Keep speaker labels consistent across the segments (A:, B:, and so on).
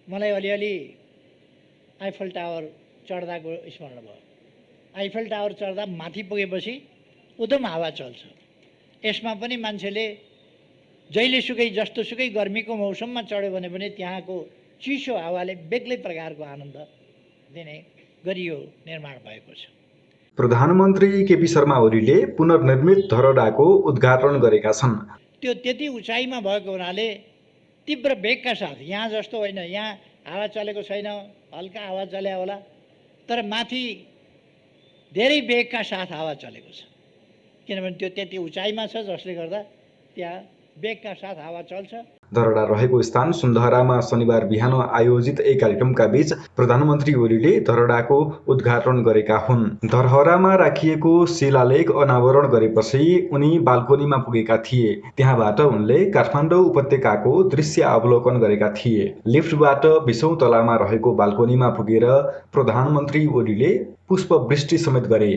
A: मलाई अलिअलि आइफल टावर चढ्दाको स्मरण भयो। आइफल टावर चढ्दा माथि पुगेपछि उदम हावा चल्छ। यसमा पनि मान्छेले जहिलेसुकै जस्तोसुकै गर्मीको मौसममा चढ्यो भने पनि त्यहाँको चिसो हावाले बेग्लै प्रकारको आनन्द दिने गरी यो निर्माण भएको छ।
B: प्रधानमन्त्री केपी शर्मा ओलीले पुनर्निर्मित धरहराको उद्घाटन गरेका छन्।
A: त्यो त्यति उचाइमा भएको हुनाले तीव्र वेगका साथ, यहाँ जस्तो होइन, यहाँ हावा चलेको छैन, हल्का हावा चले होला, तर माथि धेरै वेगका साथ हावा चलेको छ। किनभने त्यो त्यति उचाइमा छ जसले गर्दा त्यहाँ वेगका साथ हावा चल्छ।
B: धरहरा रहेको स्थान सुन्दहरामा शनिबार बिहान आयोजित एक कार्यक्रमका बीच प्रधानमन्त्री ओलीले धरहराको उद्घाटन गरेका हुन्। धरहरामा राखिएको शिलालेख अनावरण गरेपछि उनी बाल्कोनीमा पुगेका थिए। त्यहाँबाट उनले काठमाडौँ उपत्यकाको दृश्य अवलोकन गरेका थिए। लिफ्टबाट 20औं तलामा रहेको बाल्कोनीमा पुगेर प्रधानमन्त्री ओलीले पुष्पवृष्टि समेत गरे।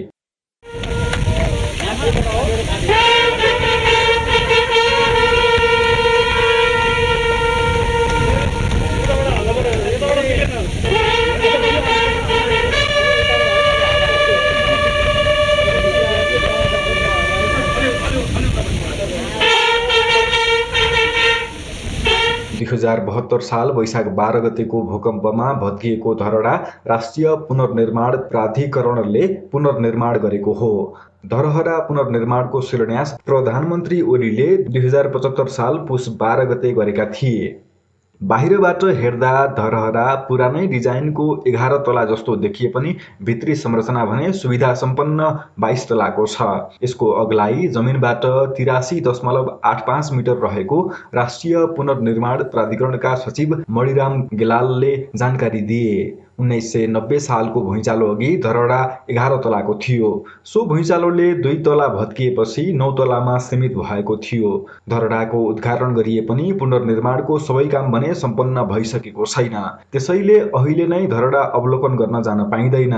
B: 2072 साल वैशाख 12 गतेको भूकम्पमा भत्किएको धरहरा राष्ट्रिय पुनर्निर्माण प्राधिकरणले पुनर्निर्माण गरेको हो। धरहरा पुनर्निर्माणको शिलान्यास प्रधानमन्त्री ओलीले 2075 साल पुस 12 गते गरेका थिए। बाहिरबाट हेर्दा धरहरा पुरानै डिजाइनको 11 तला जस्तो देखिए पनि भित्री संरचना भने सुविधा सम्पन्न 22 तलाको छ। यसको अग्लाई जमिनबाट 83.85 मिटर रहेको राष्ट्रिय पुनर्निर्माण प्राधिकरणका सचिव मणिराम गेलालले जानकारी दिए। 1990 सालको भुइँचालो अघि धरहरा 11 तलाको थियो। सो भुइँचालोले 2 तला भत्किएपछि 9 तलामा सीमित भएको थियो। धरहराको उद्घाटन गरिए पनि पुनर्निर्माणको सबै काम भने सम्पन्न भइसकेको छैन। त्यसैले अहिले नै धरहरा अवलोकन गर्न जान पाइँदैन।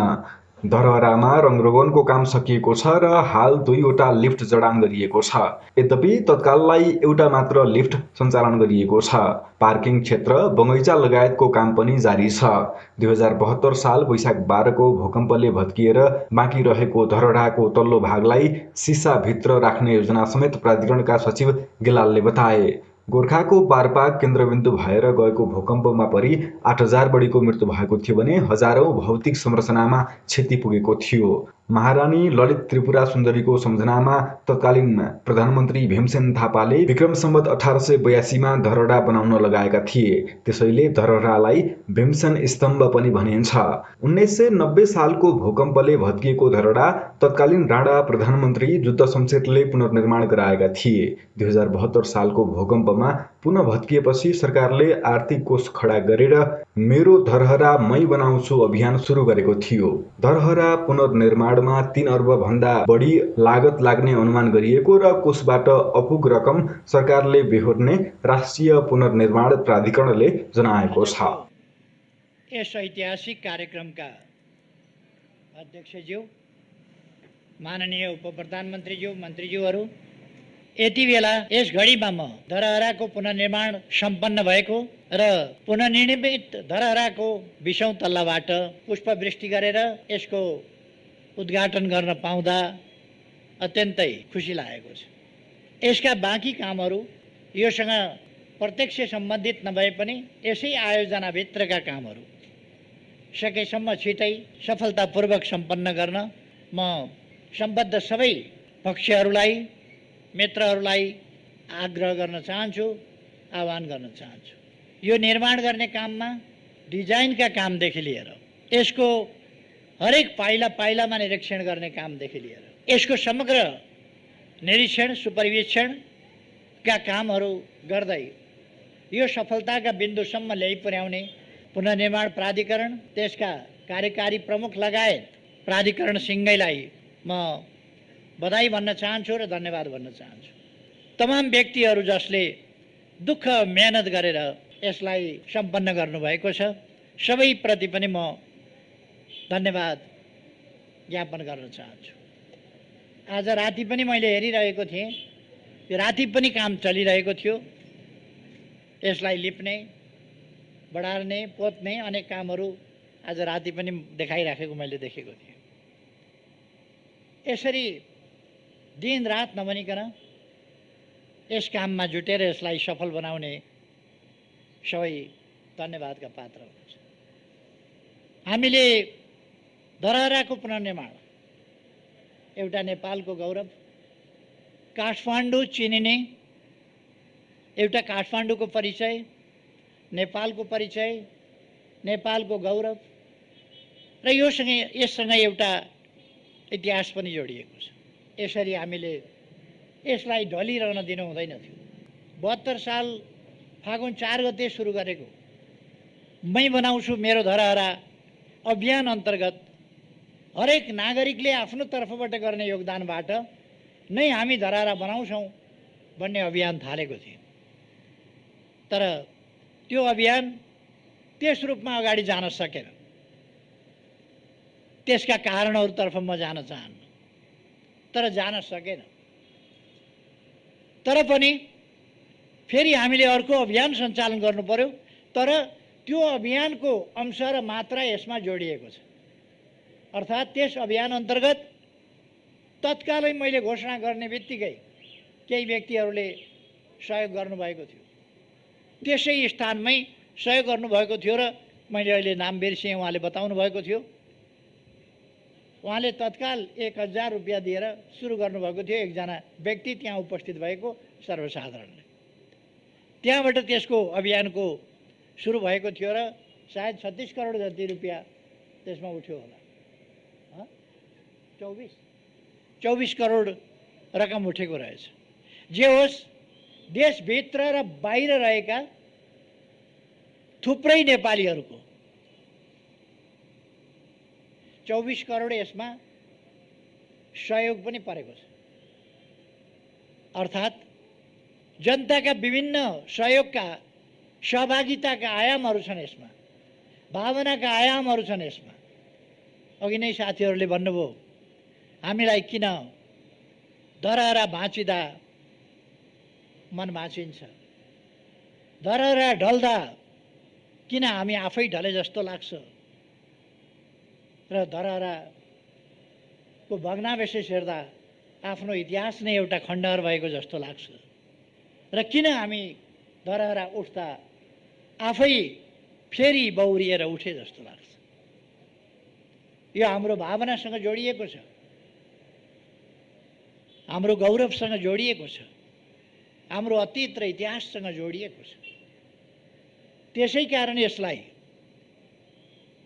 B: धरहरामा रङरोगनको काम सकिएको छ र हाल 2वटा लिफ्ट जडान गरिएको छ। यद्यपि तत्काललाई एउटा मात्र लिफ्ट सञ्चालन गरिएको छ। पार्किङ क्षेत्र, बगैँचा लगायतको काम पनि जारी छ। 2072 साल वैशाख 12 को भूकम्पले भत्किएर बाँकी रहेको धरहराको तल्लो भागलाई सिसाभित्र राख्ने योजना समेत प्राधिकरणका सचिव गेलालले बताए। गोर्खाको पारपाक केन्द्रबिन्दु भएर गएको भूकम्पमा परि 8000 बढीको मृत्यु भएको थियो भने हजारौं भौतिक संरचनामा क्षति पुगेको थियो। महारानी ललित त्रिपुरा सुन्दरीको सम्झनामा तत्कालीन प्रधानमन्त्री भीमसेन थापाले विक्रम सम्वत 1882 मा धरहरा बनाउन लगाएका थिए। त्यसैले धरहरालाई भीमसेन स्तम्भ पनि भनिन्छ। 1990 सालको भूकम्पले भत्किएको धरहरा तत्कालीन राणा प्रधानमन्त्री जुद्ध शमशेरले पुनर्निर्माण गराएका थिए। 2072 सालको भूकम्पमा पुनः भत्किएपछि सरकारले आर्थिक कोष खडा गरेर मेरो धरहरा मै बनाउँछु अभियान सुरु गरेको थियो। धरहरा पुनर्निर्माणमा 3 अर्ब भन्दा बढी लागत लाग्ने अनुमान गरिएको र कोषबाट अपुग रकम सरकारले बेहोर्ने राष्ट्रिय पुनर्निर्माण प्राधिकरणले जनाएको छ।
A: यस ऐतिहासिक कार्यक्रमका अध्यक्षज्यू, माननीय उपप्रधानमन्त्रीज्यू, मन्त्रीज्यूहरू, यति बेला यस घडीमा म धरहराको पुनर्निर्माण सम्पन्न भएको र पुनर्निर्मित धरहराको 20औं तल्लाबाट पुष्पवृष्टि गरेर यसको उद्घाटन गर्न पाउँदा अत्यन्तै खुसी लागेको छ। यसका बाँकी कामहरू योसँग प्रत्यक्ष सम्बन्धित नभए पनि यसै आयोजनाभित्रका कामहरू सकेसम्म छिटै सफलतापूर्वक सम्पन्न गर्न म सम्बद्ध सबै पक्षहरूलाई, मित्रहरूलाई आग्रह गर्न चाहन्छु, आह्वान गर्न चाहन्छु। यो निर्माण गर्ने काममा डिजाइनका कामदेखि लिएर यसको हरेक पाइला पाइलामा निरीक्षण गर्ने कामदेखि लिएर यसको समग्र निरीक्षण सुपरिवेक्षणका कामहरू गर्दै यो सफलताका बिन्दुसम्म ल्याइ पुर्याउने पुनर्निर्माण प्राधिकरण, त्यसका कार्यकारी प्रमुख लगायत प्राधिकरण सिंहैलाई म बधाई भन्न चाहन्छु र धन्यवाद भन्न चाहन्छु। तमाम व्यक्तिहरू जसले दुःख मेहनत गरेर यसलाई सम्पन्न गर्नुभएको छ, सबैप्रति पनि म धन्यवाद ज्ञापन गर्न चाहन्छु। आज राति पनि मैले हेरिरहेको थिएँ, राति पनि काम चलिरहेको थियो। यसलाई लिप्ने, बढार्ने पोत्ने अनेक कामहरू आज राति पनि देखाइराखेको मैले देखेको थिएँ। यसरी दिन रात नभनिकन यस काममा जुटेर यसलाई सफल बनाउने सबै धन्यवादका पात्र हुनुहुन्छ। हामीले धरहराको पुनर्निर्माण एउटा नेपालको गौरव, काठमाडौँ चिनिने एउटा काठमाडौँको परिचय, नेपालको परिचय, नेपालको गौरव र यससँग एउटा इतिहास पनि जोडिएको छ। यसरी हामीले यसलाई ढलिरहन दिनु हुँदैन थियो। 72 साल फागुन 4 गते सुरु गरेको मै बनाउँछु मेरो धरहरा अभियान अन्तर्गत हरेक नागरिकले आफ्नो तर्फबाट गर्ने योगदानबाट नै हामी धरहरा बनाउँछौँ भन्ने अभियान थालेको थियो। तर त्यो अभियान त्यस रूपमा अगाडि जान सकेन। त्यसका कारणहरूतर्फ म जान चाहन्न, तर जान सकेन। तर पनि फेरि हामीले अर्को अभियान सञ्चालन गर्नु पर्यो। तर त्यो अभियानको अंश र मात्रा यसमा जोडिएको छ। अर्थात् त्यस अभियान अन्तर्गत तत्कालै मैले घोषणा गर्ने बित्तिकै केही व्यक्तिहरूले सहयोग गर्नुभएको थियो। त्यसै स्थानमै सहयोग गर्नुभएको थियो र मैले अहिले नाम बिर्सेँ, उहाँले बताउनु भएको थियो। उहाँले तत्काल 1000 रुपियाँ दिएर सुरु गर्नुभएको थियो। एकजना व्यक्ति त्यहाँ उपस्थित भएको सर्वसाधारणले। त्यहाँबाट त्यसको अभियानको सुरु भएको थियो र सायद 36 करोड जति रुपियाँ त्यसमा उठ्यो होला। 24 करोड रकम उठेको रहेछ। जे होस्, देशभित्र र बाहिर रहेका थुप्रै नेपालीहरूको 24 करोड यसमा सहयोग पनि परेको छ। अर्थात् जनताका विभिन्न सहयोगका सहभागिताका आयामहरू छन् यसमा, भावनाका आयामहरू छन् यसमा। अघि नै साथीहरूले भन्नुभयो, हामीलाई किन धरहरा भाँचिँदा मन भाँचिन्छ, धरहरा ढल्दा किन हामी आफै ढले जस्तो लाग्छ र धरहराको भग्नावशेष हेर्दा आफ्नो इतिहास नै एउटा खण्डहर भएको जस्तो लाग्छ र किन हामी धरहरा उठ्दा आफै फेरि बौरिएर उठे जस्तो लाग्छ। यो हाम्रो भावनासँग जोडिएको छ, हाम्रो गौरवसँग जोडिएको छ, हाम्रो अतीत र इतिहाससँग जोडिएको छ। त्यसै कारण यसलाई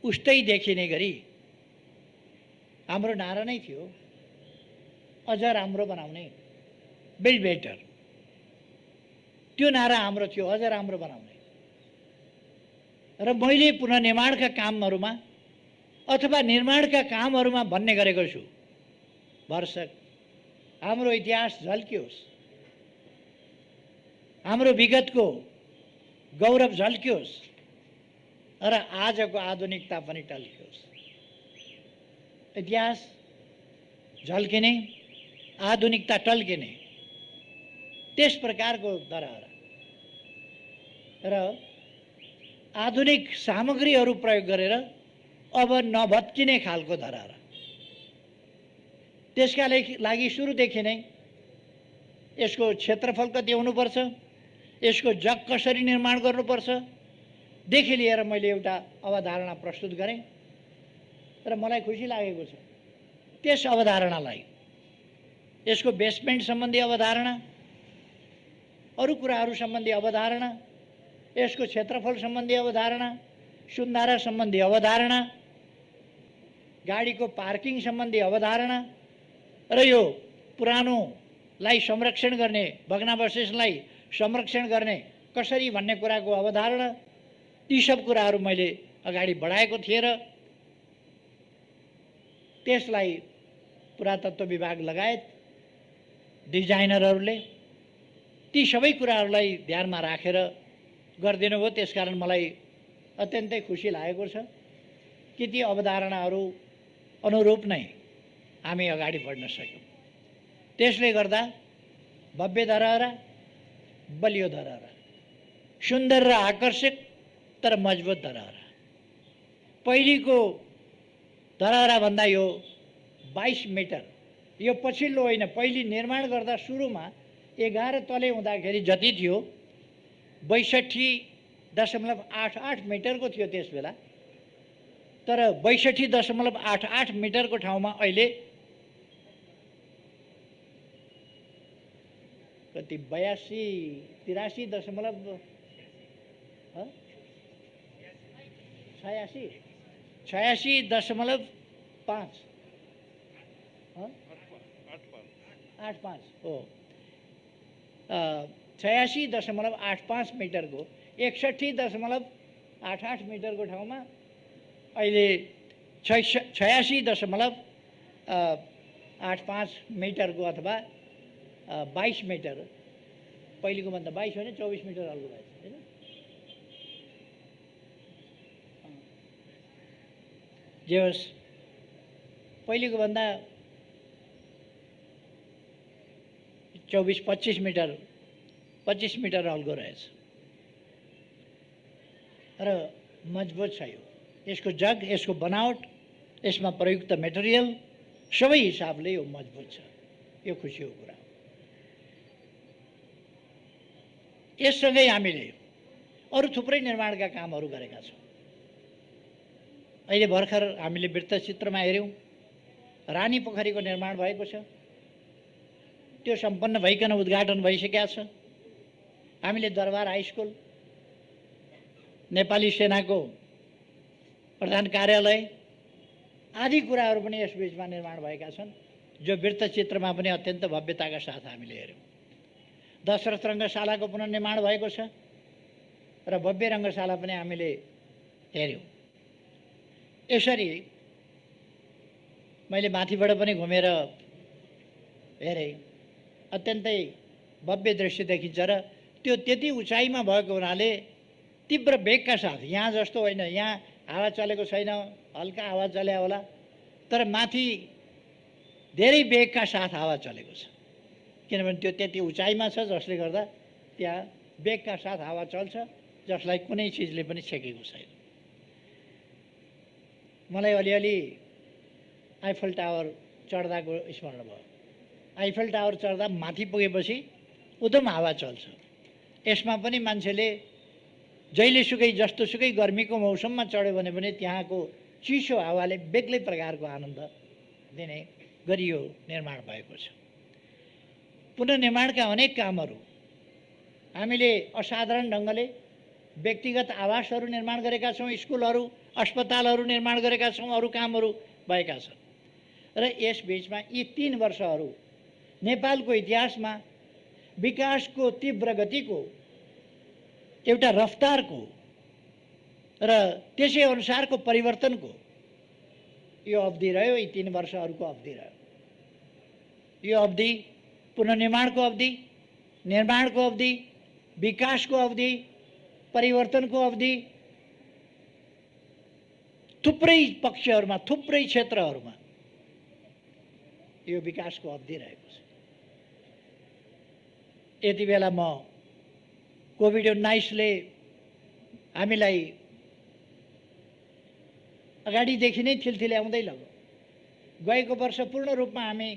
A: उस्तै देखिने गरी हाम्रो नारा नै थियो, अझ राम्रो बनाउने, बिल्ड बेटर। त्यो नारा हाम्रो थियो, अझ राम्रो बनाउने। र मैले पुनर्निर्माणका कामहरूमा अथवा निर्माणका कामहरूमा भन्ने गरेको छु, भरसक हाम्रो इतिहास झल्कियोस्, हाम्रो विगतको गौरव झल्कियोस् र आजको आधुनिकता पनि टल्कियोस्। इतिहास झल्किने, आधुनिकता टल्किने, त्यस प्रकारको धरहरा र आधुनिक सामग्रीहरू प्रयोग गरेर अब नभत्किने खालको धरहरा। त्यसका लागि सुरुदेखि नै यसको क्षेत्रफल कति हुनुपर्छ, यसको जग कसरी निर्माण गर्नुपर्छ देखि लिएर मैले एउटा अवधारणा प्रस्तुत गरेँ र मलाई खुसी लागेको छ। त्यस अवधारणालाई, यसको बेसमेन्ट सम्बन्धी अवधारणा, अरू कुराहरू सम्बन्धी अवधारणा, यसको क्षेत्रफल सम्बन्धी अवधारणा, सुन्धारा सम्बन्धी अवधारणा, गाडीको पार्किङ सम्बन्धी अवधारणा र यो पुरानोलाई संरक्षण गर्ने, भग्नावशेषलाई संरक्षण गर्ने कसरी भन्ने कुराको अवधारणा, ती सब कुराहरू मैले अगाडि बढाएको थिएँ र त्यसलाई पुरातत्व विभाग लगायत डिजाइनरहरूले ती सबै कुराहरूलाई ध्यानमा राखेर गरिदिनु भयो। त्यसकारण मलाई अत्यन्तै खुसी लागेको छ कि ती अवधारणाहरू अनुरूप नै हामी अगाडि बढ्न सक्यौँ। त्यसले गर्दा भव्य धरहरा, बलियो धरहरा, सुन्दर र आकर्षक तर मजबुत धरहरा। पहिलेको धरहराभन्दा यो 22 मिटर, यो पछिल्लो होइन, पहिले निर्माण गर्दा सुरुमा 11 तले हुँदाखेरि जति थियो 62.88 मिटरको थियो त्यस बेला। तर 62.88 मिटरको ठाउँमा अहिले कति 83 दशमलव 86.5 85 हो 86.85 मिटरको 61.88 मिटरको ठाउँमा अहिले 86.85 मिटरको अथवा 22 मिटर, पहिलेको भन्दा 22 होइन 24 मिटर अल्गो भएछ होइन। जे होस्, पहिलेको भन्दा 24-25 मिटर 25 मिटर अल्गो रहेछ र मजबुत छ यो। यसको जग, यसको बनावट, यसमा प्रयुक्त मेटेरियल सबै हिसाबले यो मजबुत छ। यो खुसीको कुरा हो। यससँगै हामीले अरू थुप्रै निर्माणका कामहरू गरेका छौँ। अहिले भर्खर हामीले वृत्तचित्रमा हेऱ्यौँ, रानी पोखरीको निर्माण भएको छ। त्यो सम्पन्न भइकन उद्घाटन भइसकेको छ। हामीले दरबार हाई स्कुल, नेपाली सेनाको प्रधान कार्यालय आदि कुराहरू पनि यस बीचमा निर्माण भएका छन्, जो वृत्तचित्रमा पनि अत्यन्त भव्यताका साथ हामीले हेऱ्यौँ। दशरथ रङ्गशालाको पुनर्निर्माण भएको छ र भव्य रङ्गशाला पनि हामीले हेऱ्यौँ। यसरी मैले माथिबाट पनि घुमेर हेरेँ, अत्यन्तै भव्य दृश्य देखिन्छ र त्यो त्यति उचाइमा भएको हुनाले तीव्र वेगका साथ, यहाँ जस्तो होइन, यहाँ हावा चलेको छैन, हल्का हावा चल्या होला, तर माथि धेरै वेगका साथ हावा चलेको छ। किनभने त्यो त्यति उचाइमा छ, जसले गर्दा त्यहाँ वेगका साथ हावा चल्छ, जसलाई कुनै चिजले पनि छेकेको छैन। मलाई अलिअलि आइफल टावर चढ्दाको स्मरण भयो। आइफल टावर चढ्दा माथि पुगेपछि उदम हावा चल्छ। यसमा पनि मान्छेले जहिलेसुकै जस्तोसुकै गर्मीको मौसममा चढ्यो भने पनि त्यहाँको चिसो हावाले बेग्लै प्रकारको आनन्द दिने गरी यो निर्माण भएको छ। पुनर्निर्माणका अनेक कामहरू हामीले असाधारण ढङ्गले व्यक्तिगत आवासहरू निर्माण गरेका छौँ, स्कुलहरू, अस्पतालहरू निर्माण गरेका छौँ, अरू कामहरू भएका छन्। र यस बीचमा यी 3 वर्षहरू नेपालको इतिहासमा विकासको तीव्र गतिको, एउटा रफ्तारको र त्यसै अनुसारको परिवर्तनको यो अवधि रह्यो। यी 3 वर्षहरूको अवधि रह्यो। यो अवधि पुनर्निर्माणको अवधि, निर्माणको अवधि, विकासको अवधि, परिवर्तनको अवधि, थुप्रै पक्षहरूमा, थुप्रै क्षेत्रहरूमा यो विकासको अवधि रहेको छ। यति बेला म कोभिड-19ले हामीलाई अगाडिदेखि नै थिल्थिल्याउँदै लग्यो। गएको वर्ष पूर्ण रूपमा हामी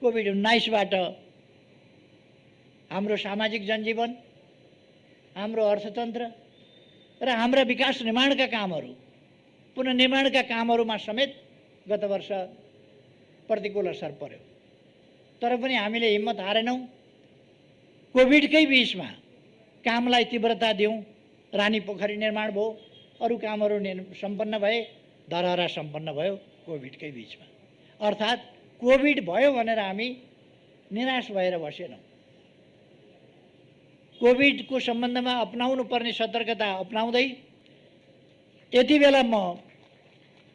A: कोभिड-19बाट हाम्रो सामाजिक जनजीवन, हाम्रो अर्थतन्त्र र हाम्रा विकास निर्माणका कामहरू, पुनर्निर्माणका कामहरूमा समेत गत वर्ष प्रतिकूल असर पर्यो। तर पनि हामीले हिम्मत हारेनौँ। कोभिडकै बीचमा कामलाई तीव्रता दियौँ। रानी पोखरी निर्माण भयो, अरू कामहरू सम्पन्न भए, धरहरा सम्पन्न भयो कोभिडकै बीचमा। अर्थात् कोभिड भयो भनेर हामी निराश भएर बसेनौँ। कोभिडको सम्बन्धमा अपनाउनु पर्ने सतर्कता अपनाउँदै यति बेला म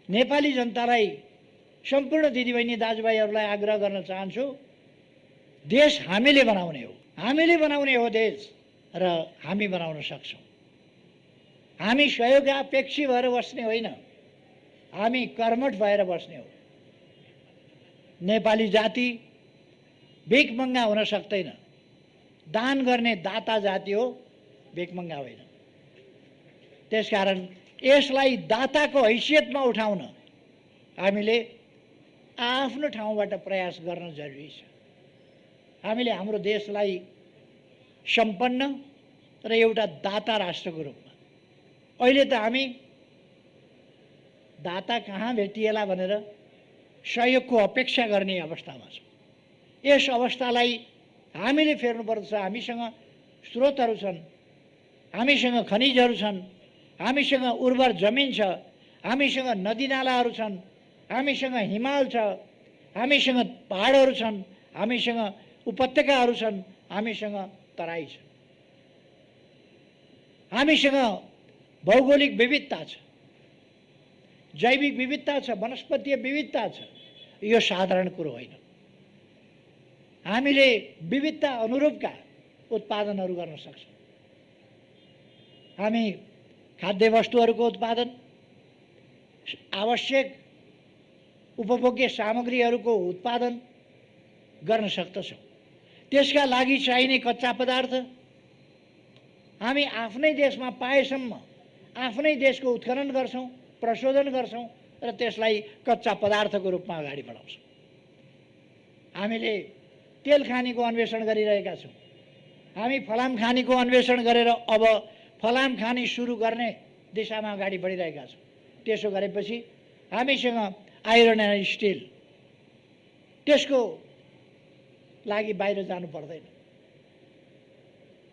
A: नेपाली जनतालाई, सम्पूर्ण दिदीबहिनी दाजुभाइहरूलाई आग्रह गर्न चाहन्छु, देश हामीले बनाउने हो, हामीले बनाउने हो देश, र हामी बनाउन सक्छौँ। हामी सहयोगापेक्षी भएर बस्ने होइन, हामी कर्मठ भएर बस्ने हो। नेपाली जाति भिखमङ्गा हुन सक्दैन। दान गर्ने दाता जाति हो, भिखमङ्गा होइन। त्यसकारण यसलाई दाताको हैसियतमा उठाउन हामीले आफ्नो ठाउँबाट प्रयास गर्न जरुरी छ। हामीले हाम्रो देशलाई सम्पन्न र एउटा दाता राष्ट्रको रूपमा, अहिले त हामी दाता कहाँ भेटिएला भनेर सहयोगको अपेक्षा गर्ने अवस्थामा छौँ। यस अवस्थालाई हामीले फेर्नुपर्छ। हामीसँग स्रोतहरू छन्, हामीसँग खनिजहरू छन्, हामीसँग उर्वर जमिन छ, हामीसँग नदीनालाहरू छन्, हामीसँग हिमाल छ, हामीसँग पहाडहरू छन्, हामीसँग उपत्यकाहरू छन्, हामीसँग तराई छ, हामीसँग भौगोलिक विविधता छ, जैविक विविधता छ, वनस्पतीय विविधता छ। यो साधारण कुरो होइन। हामीले विविधता अनुरूपका उत्पादनहरू गर्न सक्छौँ। हामी खाद्य वस्तुहरूको उत्पादन, आवश्यक उपभोग्य सामग्रीहरूको उत्पादन गर्न सक्दछौँ। त्यसका लागि चाहिने कच्चा पदार्थ हामी आफ्नै देशमा पाएसम्म आफ्नै देशको उत्खनन गर्छौँ, प्रशोधन गर्छौँ र त्यसलाई कच्चा पदार्थको रूपमा अगाडि बढाउँछौँ। हामीले तेल खानीको अन्वेषण गरिरहेका छौँ। हामी फलाम खानीको अन्वेषण गरेर अब फलाम खानी सुरु गर्ने दिशामा अगाडि बढिरहेका छौँ। त्यसो गरेपछि हामीसँग आइरन एन्ड स्टिल, त्यसको लागि बाहिर जानु पर्दैन।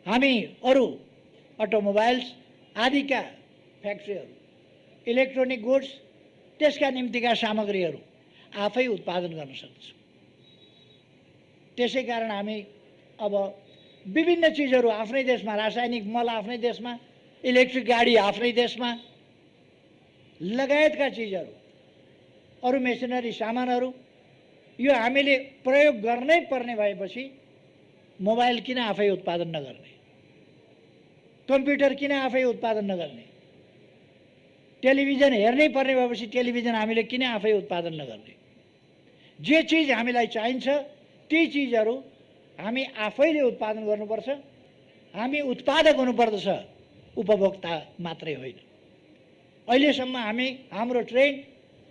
A: हामी अरू अटोमोबाइल्स आदिका फ्याक्ट्रीहरू, इलेक्ट्रोनिक गुड्स, त्यसका निम्तिका सामग्रीहरू आफै उत्पादन गर्न सक्छौँ। त्यसै कारण हामी अब विभिन्न चिजहरू आफ्नै देशमा, रासायनिक मल आफ्नै देशमा, इलेक्ट्रिक गाडी आफ्नै देशमा लगायतका चिजहरू, अरू मेसिनरी सामानहरू यो हामीले प्रयोग गर्नै पर्ने भएपछि मोबाइल किन आफै उत्पादन नगर्ने, कम्प्युटर किन आफै उत्पादन नगर्ने, टेलिभिजन हेर्नै पर्ने भएपछि टेलिभिजन हामीले किन आफै उत्पादन नगर्ने। जे चिज हामीलाई चाहिन्छ ती चिजहरू हामी आफैले उत्पादन गर्नुपर्छ। हामी उत्पादक हुनुपर्दछ, उपभोक्ता मात्रै होइन। अहिलेसम्म हाम्रो ट्रेन्ड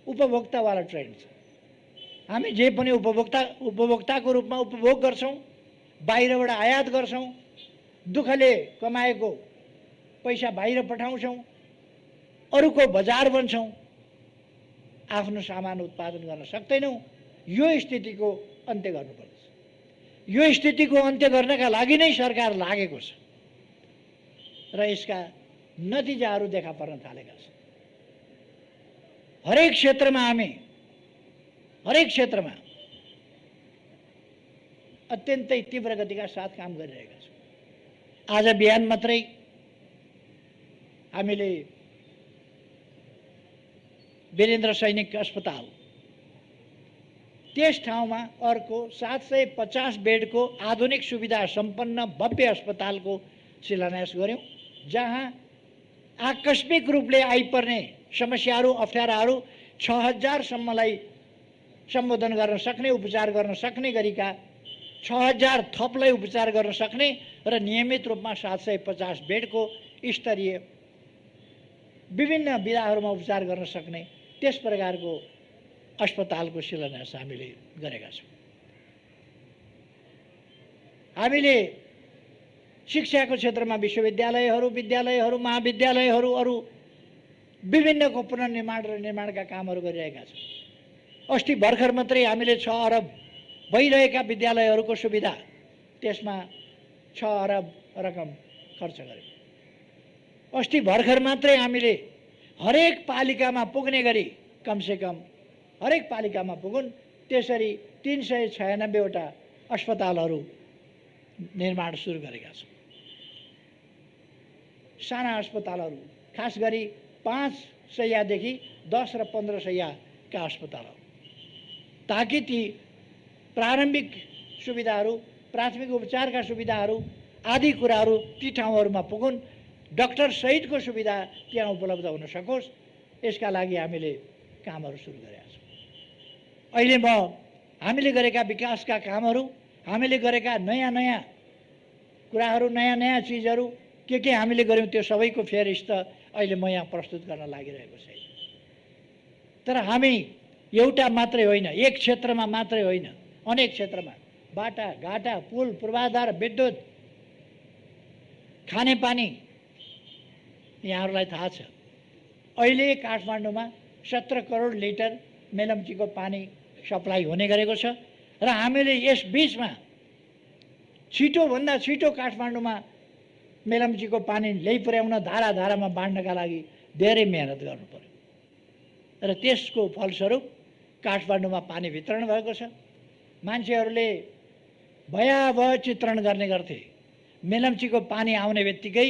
A: उपभोक्तावाला ट्रेन्ड छ। हामी जे पनि उपभोक्ताको रूपमा उपभोग गर्छौँ, बाहिरबाट आयात गर्छौँ, दुःखले कमाएको पैसा बाहिर पठाउँछौँ, अरूको बजार बन्छौँ, आफ्नो सामान उत्पादन गर्न सक्दैनौँ। यो स्थितिको अन्त्य गर्नुपर्छ। यो स्थितिको अन्त्य गर्नका लागि नै सरकार लागेको छ र यसका नतिजाहरू देखा पर्न थालेका छन्। हरेक क्षेत्रमा अत्यन्तै तीव्र गतिका साथ काम गरिरहेका छौँ। आज बिहान मात्रै हामीले वीरेन्द्र सैनिक अस्पताल, त्यस ठाउँमा अर्को 750 बेडको आधुनिक सुविधा सम्पन्न भव्य अस्पतालको शिलान्यास गऱ्यौँ, जहाँ आकस्मिक रूपले आइपर्ने समस्याहरू, अप्ठ्याराहरू 6000 सम्मलाई सम्बोधन गर्न सक्ने, उपचार गर्न सक्ने गरीका 6000 थपलाई उपचार गर्न सक्ने र नियमित रूपमा 750 बेडको स्तरीय विभिन्न विधाहरूमा उपचार गर्न सक्ने त्यस प्रकारको अस्पतालको शिलान्यास हामीले गरेका छौँ। हामीले शिक्षाको क्षेत्रमा विश्वविद्यालयहरू, विद्यालयहरू, महाविद्यालयहरू, अरू विभिन्नको पुनर्निर्माण र निर्माणका कामहरू गरिरहेका छौँ। अस्ति भर्खर मात्रै हामीले 6 अरब भइरहेका विद्यालयहरूको सुविधा, त्यसमा 6 अरब रकम खर्च गर्यौँ। अस्ति भर्खर मात्रै हामीले हरेक पालिकामा पुग्ने गरी कमसेकम हरेक पालिकामा पुगुन् त्यसरी 396वटा अस्पतालहरू निर्माण सुरु गरेका छौँ। साना अस्पतालहरू, खास गरी 5 शय्यादेखि 10 र 15 शय्याका अस्पतालहरू, ताकि ती प्रारम्भिक सुविधाहरू, प्राथमिक उपचारका सुविधाहरू आदि कुराहरू ती ठाउँहरूमा पुगुन्, डाक्टर सहितको सुविधा त्यहाँ उपलब्ध हुन सकोस्। यसका लागि हामीले कामहरू सुरु गरेका छौँ। अहिले हामीले गरेका विकासका कामहरू, हामीले गरेका नयाँ कुराहरू, नयाँ चिजहरू के हामीले गर्यौँ त्यो सबैको फेरिस्त अहिले म यहाँ प्रस्तुत गर्न लागिरहेको छैन। तर हामी एउटा मात्रै होइन, एक क्षेत्रमा मात्रै होइन, अनेक क्षेत्रमा बाटा घाटा पुल पूर्वाधार विद्युत खानेपानी यहाँहरूलाई थाहा छ। अहिले काठमाडौँमा 17 करोड लिटर मेलम्चीको पानी सप्लाई हुने गरेको छ र हामीले यस बीचमा छिटोभन्दा छिटो काठमाडौँमा मेलम्चीको पानी ल्याइपुर्याउन धारा धारामा बाँड्नका लागि धेरै मेहनत गर्नु पर्यो र त्यसको फलस्वरूप काठमाडौँमा पानी वितरण भएको छ। मान्छेहरूले भयावह चित्रण गर्ने गर्थे। मेलम्चीको पानी आउने बित्तिकै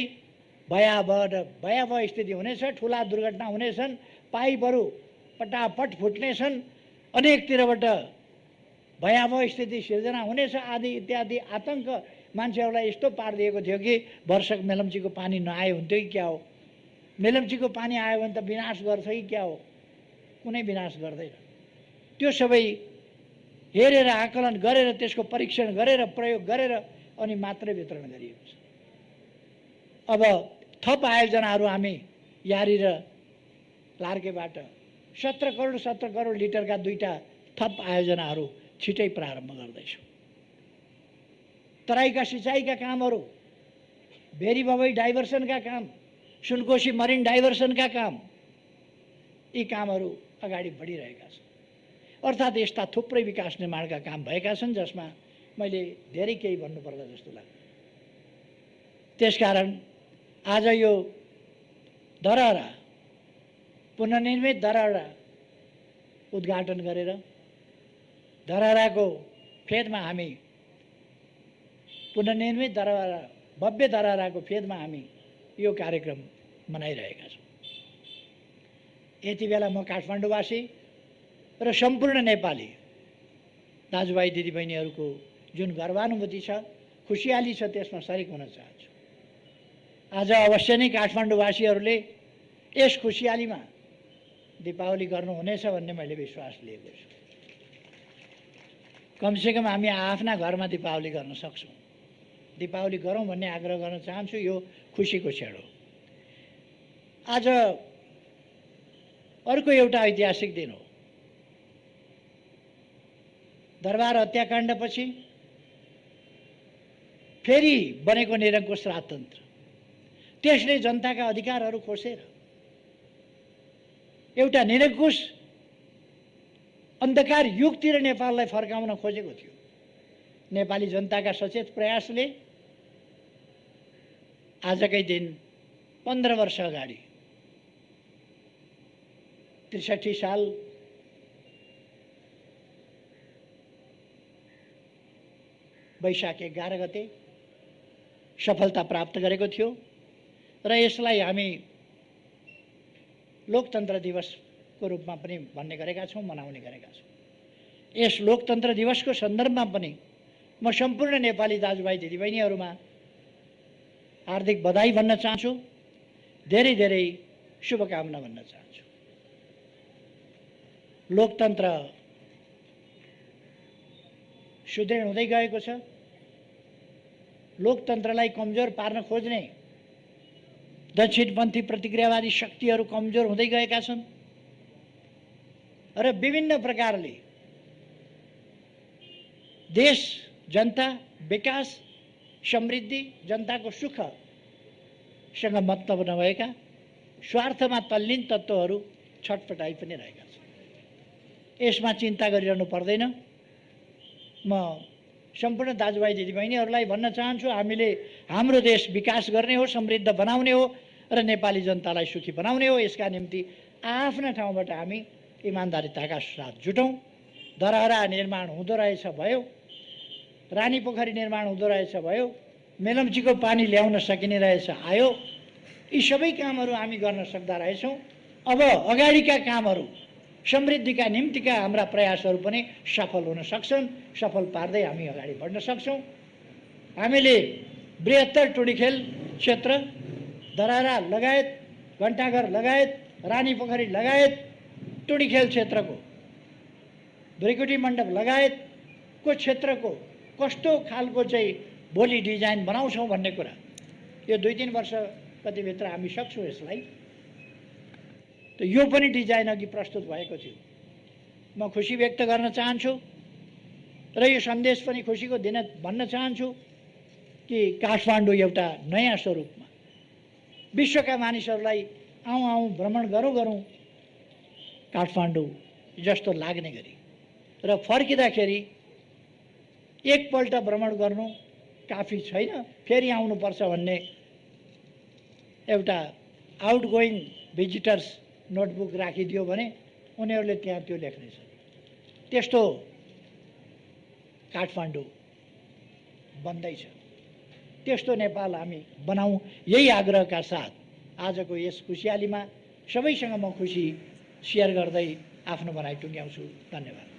A: भयावह स्थिति हुनेछ, ठुला दुर्घटना हुनेछन्, पाइपहरू पटापट फुट्नेछन्, अनेकतिरबाट भयावह स्थिति सिर्जना हुनेछ आदि इत्यादि आतंक मान्छेहरूलाई यस्तो पारिदिएको थियो कि वर्षक मेलम्चीको पानी नआए हुन्थ्यो कि क्या हो, मेलम्चीको पानी आयो भने त विनाश गर्छ कि क्या हो, कुनै विनाश गर्दैन। त्यो सबै हेरेर आकलन गरेर त्यसको परीक्षण गरेर प्रयोग गरेर अनि मात्रै वितरण गरिएको छ। अब थप आयोजनाहरू हामी यारी र लार्केबाट 17 करोड लिटरका दुईटा थप आयोजनाहरू छिटै प्रारम्भ गर्दैछौँ। तराईका सिँचाइका कामहरू, भेरी बबई डाइभर्सनका काम, सुनकोशी मरिन डाइभर्सनका काम, यी कामहरू अगाडि बढिरहेका छन्। अर्थात् यस्ता थुप्रै विकास निर्माणका काम भएका छन् जसमा मैले धेरै केही भन्नुपर्ला जस्तो लाग्छ। त्यसकारण आज यो धरहरा, पुनर्निर्मित धरहरा उद्घाटन गरेर धरहराको फेदमा हामी पुनर्निर्मित धरहरा, भव्य धरहराको फेदमा हामी यो कार्यक्रम मनाइरहेका छौँ। यति बेला म काठमाडौँवासी र सम्पूर्ण नेपाली दाजुभाइ दिदीबहिनीहरूको जुन गर्वानुभूति छ, खुसियाली छ, त्यसमा सरिक हुन चाहन्छु। आज अवश्य नै काठमाडौँवासीहरूले यस खुसियालीमा दीपावली गर्नुहुनेछ भन्ने मैले विश्वास लिएको छु। कमसेकम हामी आफ्ना घरमा दीपावली गर्न सक्छौँ। दीपावली गरौँ भन्ने आग्रह गर्न चाहन्छु। यो खुसीको क्षण हो। आज अर्को एउटा ऐतिहासिक दिन हो। दरबार हत्याकाण्डपछि फेरि बनेको निरङ्कुश राजतन्त्र, त्यसले जनताका अधिकारहरू खोसेर एउटा निरङ्कुश अन्धकार युगतिर नेपाललाई फर्काउन खोजेको थियो। नेपाली जनताका सचेत प्रयासले आजकै दिन 15 वर्ष अगाडि 63 साल वैशाख 11 गते सफलता प्राप्त गरेको थियो र यसलाई हामी लोकतन्त्र दिवसको रूपमा पनि भन्ने गरेका छौँ, मनाउने गरेका छौँ। यस लोकतन्त्र दिवसको सन्दर्भमा पनि म सम्पूर्ण नेपाली दाजुभाइ दिदीबहिनीहरूमा हार्दिक बधाई भन्न चाहन्छु, धेरै धेरै शुभकामना भन्न चाहन्छु। लोकतन्त्र सुदृढ हुँदै गएको छ। लोकतन्त्रलाई कमजोर पार्न खोज्ने दक्षिणपन्थी प्रतिक्रियावादी शक्तिहरू कमजोर हुँदै गएका छन् र विभिन्न प्रकारले देश, जनता, विकास, समृद्धि, जनताको सुखसँग मतलब नभएका स्वार्थमा तल्लीन तत्त्वहरू छटपटाइ पनि रहेका छन्। यसमा चिन्ता गरिरहनु पर्दैन। म सम्पूर्ण दाजुभाइ दिदीबहिनीहरूलाई भन्न चाहन्छु, हामीले हाम्रो देश विकास गर्ने हो, समृद्ध बनाउने हो र नेपाली जनतालाई सुखी बनाउने हो। यसका निम्ति आफ्ना ठाउँबाट हामी इमान्दारिताका साथ जुटौँ। धरहरा निर्माण हुँदो रहेछ भयो, रानी पोखरी निर्माण हुँदो रहेछ भयो, मेलम्चीको पानी ल्याउन सकिने रहेछ आयो। यी सबै कामहरू हामी गर्न सक्दा रहेछौँ। अब अगाडिका कामहरू, समृद्धिका निम्तिका हाम्रा प्रयासहरू पनि सफल हुन सक्छन्। सफल पार्दै हामी अगाडि बढ्न सक्छौँ। हामीले बृहत्तर टुँडिखेल क्षेत्र, धरहरा लगायत, घण्टाघर लगायत, रानी पोखरी लगायत, टुँडिखेल क्षेत्रको भृकुटी मण्डप लगायतको क्षेत्रको कस्तो खालको चाहिँ भोलि डिजाइन बनाउँछौँ भन्ने कुरा यो 2-3 वर्ष कतिभित्र हामी सक्छौँ यसलाई। त यो पनि डिजाइन अघि प्रस्तुत भएको थियो। म खुसी व्यक्त गर्न चाहन्छु र यो सन्देश पनि खुसीको दिन भन्न चाहन्छु कि काठमाडौँ एउटा नयाँ स्वरूपमा विश्वका मानिसहरूलाई आउँ भ्रमण गरौँ काठमाडौँ जस्तो लाग्ने गरी र फर्किँदाखेरि एकपल्ट भ्रमण गर्नु काफी छैन, फेरि आउनुपर्छ भन्ने एउटा आउटगोइङ भिजिटर्स नोटबुक राखिदियो भने उनीहरूले त्यहाँ त्यो लेख्नेछ। त्यस्तो काठमाडौँ बन्दैछ, त्यस्तो नेपाल हामी बनाऊँ, यही आग्रहका साथ आजको यस खुसियालीमा सबैसँग म खुसी सेयर गर्दै आफ्नो भनाइ टुङ्ग्याउँछु। धन्यवाद।